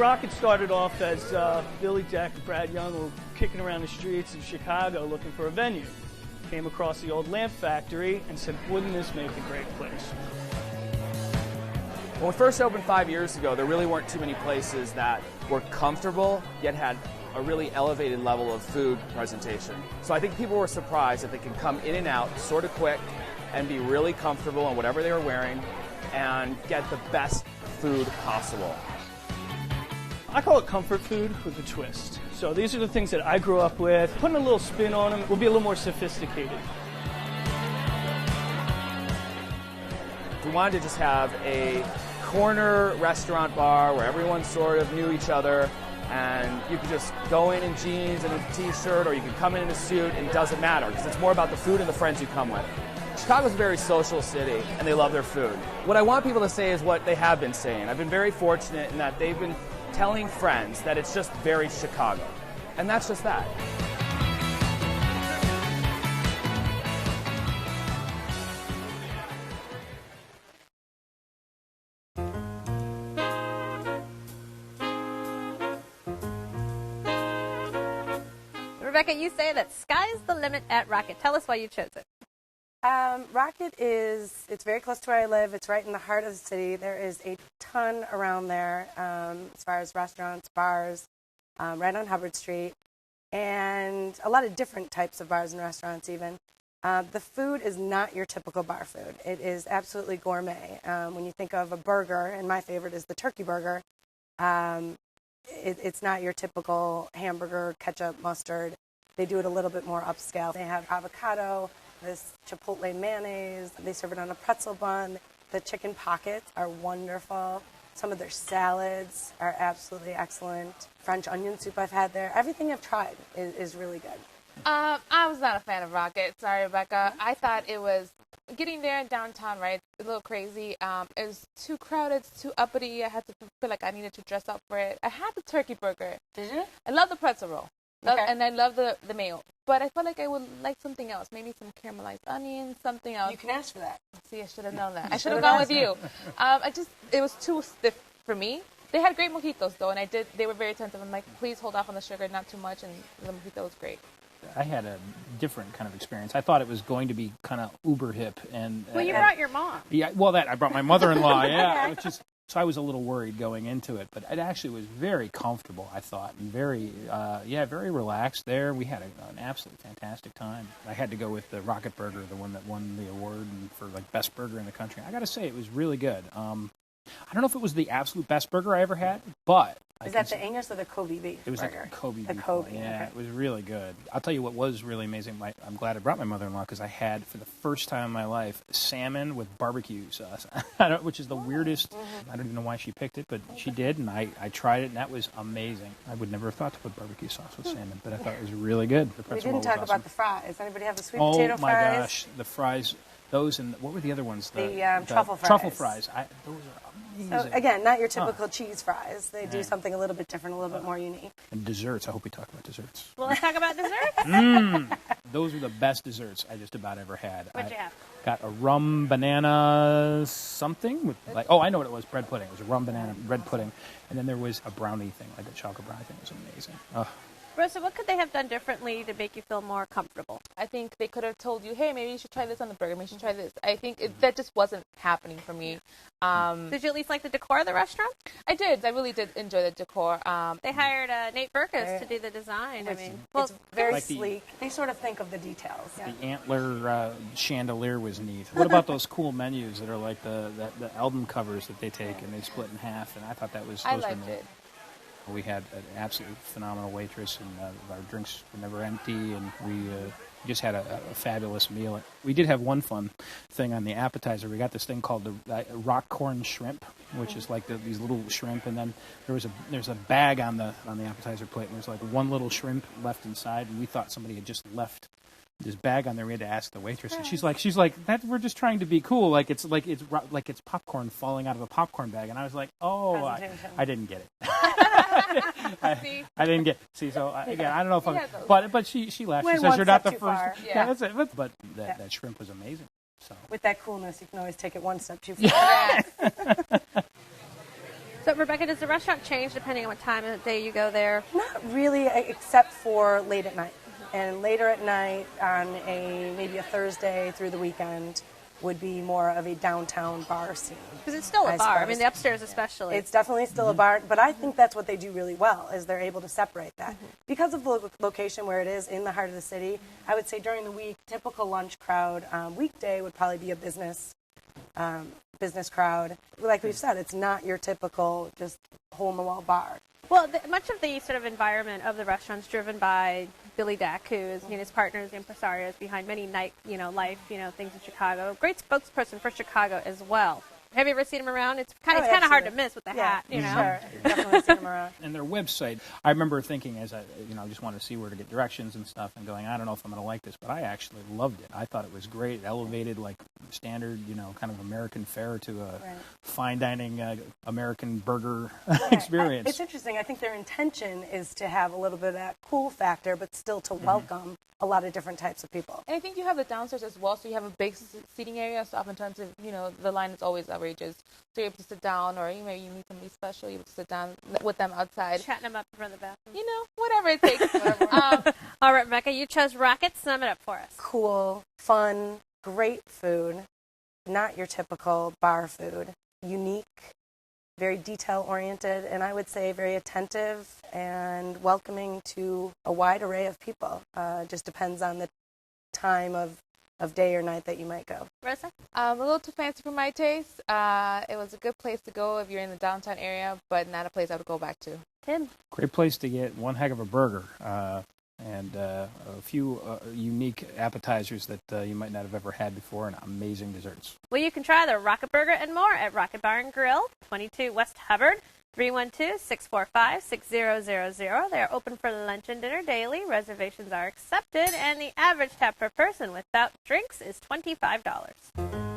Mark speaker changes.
Speaker 1: Rockit started off as Billy Jack and Brad Young were kicking around the streets of Chicago looking for a venue. Came across the old lamp factory and said, wouldn't this make a great place?
Speaker 2: When we first opened 5 years ago, there really weren't too many places that were comfortable, yet had a really elevated level of food presentation. So I think people were surprised that they can come in and out sort of quick and be really comfortable in whatever they were wearing and get the best food possible.
Speaker 1: I call it comfort food with a twist. So these are the things that I grew up with. Putting a little spin on them will be a little more sophisticated.
Speaker 2: We wanted to just have a corner restaurant bar where everyone sort of knew each other, and you could just go in jeans and a t-shirt, or you could come in a suit, and it doesn't matter because it's more about the food and the friends you come with. Chicago's a very social city, and they love their food. What I want people to say is what they have been saying. I've been very fortunate in that they've been telling friends that it's just very Chicago. And that's just that.
Speaker 3: Rebecca, you say that sky's the limit at Rockit. Tell us why you chose it.
Speaker 4: Rockit it's very close to where I live. It's right in the heart of the city. There is a ton around there as far as restaurants, bars, right on Hubbard Street, and a lot of different types of bars and restaurants even. The food is not your typical bar food. It is absolutely gourmet. When you think of a burger, and my favorite is the turkey burger, it's not your typical hamburger, ketchup, mustard. They do it a little bit more upscale. They have avocado, this chipotle mayonnaise. They serve it on a pretzel bun. The chicken pockets are wonderful. Some of their salads are absolutely excellent. French onion soup I've had there. Everything I've tried is really good.
Speaker 5: I was not a fan of Rockit. Sorry, Rebecca. I thought it was getting there in downtown, right? A little crazy. It was too crowded, it's too uppity. I had to feel like I needed to dress up for it. I had the turkey burger.
Speaker 4: Did you?
Speaker 5: I love the pretzel roll.
Speaker 4: Okay.
Speaker 5: And I love the mayo. But I felt like I would like something else. Maybe some caramelized onions, something else.
Speaker 4: You can ask for that.
Speaker 5: See, I should have known that. I should have gone with you. It was too stiff for me. They had great mojitos, though, and they were very attentive. I'm like, please hold off on the sugar, not too much, and the mojito was great.
Speaker 6: I had a different kind of experience. I thought it was going to be kind of uber hip.
Speaker 3: Well, you brought your mom.
Speaker 6: Yeah, well, I brought my mother-in-law, yeah. So I was a little worried going into it, but it actually was very comfortable, I thought, and very relaxed there. We had an absolutely fantastic time. I had to go with the Rockit Burger, the one that won the award for like best burger in the country. I got to say, it was really good. I don't know if it was the absolute best burger I ever had, but...
Speaker 4: Is that the Angus or the Kobe beef
Speaker 6: It was
Speaker 4: burger?
Speaker 6: like Kobe
Speaker 4: the
Speaker 6: beef.
Speaker 4: Kobe,
Speaker 6: Yeah,
Speaker 4: okay.
Speaker 6: It was really good. I'll tell you what was really amazing. I'm glad I brought my mother-in-law because I had, for the first time in my life, salmon with barbecue sauce, which is the weirdest. I don't even know why she picked it, but she did, and I tried it, and that was amazing. I would never have thought to put barbecue sauce with salmon, but I thought it was really good. The
Speaker 4: We didn't talk about the fries. Anybody have the sweet
Speaker 6: oh
Speaker 4: potato
Speaker 6: my
Speaker 4: fries?
Speaker 6: gosh, the fries. Those and what were the other ones?
Speaker 4: The truffle fries.
Speaker 6: Truffle fries. Those are amazing.
Speaker 4: So, again, not your typical cheese fries. They do something a little bit different, a little bit more unique.
Speaker 6: And desserts. I hope we talk about desserts.
Speaker 3: Well, let's talk about desserts.
Speaker 6: Those were the best desserts I just about ever had.
Speaker 3: What'd you have?
Speaker 6: Got a rum banana something with I know what it was. Bread pudding. It was a rum banana bread pudding, and then there was a brownie thing, like a chocolate brownie thing. It was amazing.
Speaker 3: Rosa, what could they have done differently to make you feel more comfortable?
Speaker 5: I think they could have told you, hey, maybe you should try this on the burger. Maybe you should try this. I think that just wasn't happening for me.
Speaker 3: Did you at least like the decor of the restaurant?
Speaker 5: I did. I really did enjoy the decor.
Speaker 3: They hired Nate Berkus to do the design.
Speaker 4: It's very sleek. They sort of think of the details.
Speaker 6: The antler chandelier was neat. What about those cool menus that are like the album covers that they take and they split in half? And I thought that was.
Speaker 5: I liked it.
Speaker 6: We had an absolutely phenomenal waitress, and our drinks were never empty, and we just had a fabulous meal. We did have one fun thing on the appetizer. We got this thing called the rock corn shrimp, which is like these little shrimp, and then there's a bag on the appetizer plate, and there's like one little shrimp left inside, and we thought somebody had just left this bag on there. We had to ask the waitress, and she's like that. We're just trying to be cool, like it's popcorn falling out of a popcorn bag, and I was like, oh, I didn't get it. I didn't get. See, so again, I don't know if but she laughed. She says you're not the first. Yeah, that's it. But that shrimp was amazing. So
Speaker 4: with that coolness, you can always take it one step too far.
Speaker 3: So So, Rebecca, does the restaurant change depending on what time of the day you go there?
Speaker 4: Not really, except for late at night. And later at night on maybe a Thursday through the weekend would be more of a downtown bar scene.
Speaker 3: Because it's still a bar.
Speaker 4: suppose.
Speaker 3: I mean, the upstairs especially.
Speaker 4: It's definitely still a bar, but I think that's what they do really well, is they're able to separate that. Because of the location where it is in the heart of the city, I would say during the week, typical lunch crowd, weekday would probably be a business crowd. Like we've said, it's not your typical just hole-in-the-wall bar.
Speaker 3: Well, much of the sort of environment of the restaurant's driven by Billy Dack, who is his partner, the impresarios behind many life, things in Chicago. Great spokesperson for Chicago as well. Have you ever seen him around? It's kind of hard to miss with the hat, you know.
Speaker 4: Sure, definitely seen him around.
Speaker 6: And their website, I remember thinking as I just wanted to see where to get directions and stuff, and going, I don't know if I'm going to like this, but I actually loved it. I thought it was great. It elevated like standard, kind of American fare to a fine dining American burger experience.
Speaker 4: It's interesting. I think their intention is to have a little bit of that cool factor, but still to welcome a lot of different types of people.
Speaker 5: And I think you have the downstairs as well, so you have a big seating area. So oftentimes, the line is always outrageous. So you're able to sit down, or maybe you meet somebody special, you're able to sit down with them outside.
Speaker 3: Chatting them up in front of the bathroom.
Speaker 5: Whatever it takes.
Speaker 3: All right, Rebecca, you chose Rockit. Sum it up for us.
Speaker 4: Cool, fun, great food, not your typical bar food, unique, very detail-oriented, and I would say very attentive and welcoming to a wide array of people. Just depends on the time of day or night that you might go.
Speaker 3: Rosa?
Speaker 5: A little too fancy for my taste. It was a good place to go if you're in the downtown area, but not a place I would go back to.
Speaker 3: Tim?
Speaker 6: Great place to get one heck of a burger and a few unique appetizers that you might not have ever had before, and amazing desserts.
Speaker 3: Well, you can try the Rockit Burger and more at Rockit Bar and Grill, 22 West Hubbard, 312-645-6000. They are open for lunch and dinner daily. Reservations are accepted, and the average tab per person without drinks is $25.